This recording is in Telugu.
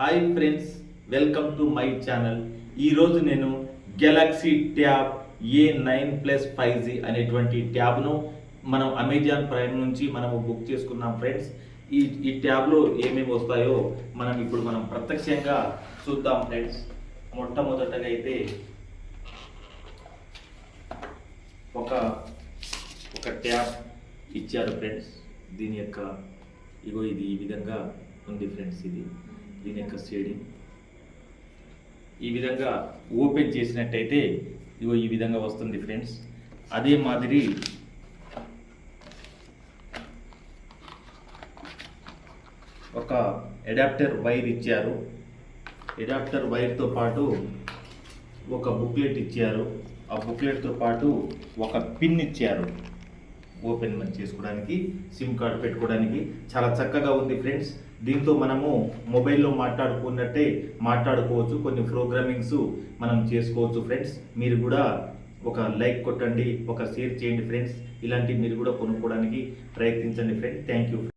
Hi friends, welcome to my channel. ఈరోజు నేను గెలాక్సీ ట్యాబ్ A9+5G అనేటువంటి ట్యాబ్ను మనం అమెజాన్ ప్రైమ్ నుంచి మనము బుక్ చేసుకున్నాం ఫ్రెండ్స్. ఈ ట్యాబ్లో ఏమేమి వస్తాయో మనం ప్రత్యక్షంగా చూద్దాం ఫ్రెండ్స్. మొట్టమొదటగా అయితే ఒక ట్యాబ్ ఇచ్చారు ఫ్రెండ్స్. దీని యొక్క ఇది ఈ విధంగా ఉంది ఫ్రెండ్స్. దీని యొక్క షేడింగ్ ఈ విధంగా ఓపెన్ చేసినట్టయితే ఈ విధంగా వస్తుంది ఫ్రెండ్స్. అదే మాదిరి ఒక అడాప్టర్ వైర్ ఇచ్చారు. అడాప్టర్ వైర్తో పాటు ఒక బుక్లెట్ ఇచ్చారు. ఆ బుక్లెట్తో పాటు ఒక పిన్ ఇచ్చారు. ఓపెన్ చేసుకోవడానికి, సిమ్ కార్డు పెట్టుకోవడానికి చాలా చక్కగా ఉంది ఫ్రెండ్స్. దీంతో మనము మొబైల్లో మాట్లాడుకోవచ్చు. కొన్ని ప్రోగ్రామింగ్స్ మనం చేసుకోవచ్చు ఫ్రెండ్స్. మీరు కూడా ఒక లైక్ కొట్టండి, ఒక షేర్ చేయండి ఫ్రెండ్స్. ఇలాంటివి మీరు కూడా కొనుక్కోవడానికి ప్రయత్నించండి ఫ్రెండ్స్. Thank you.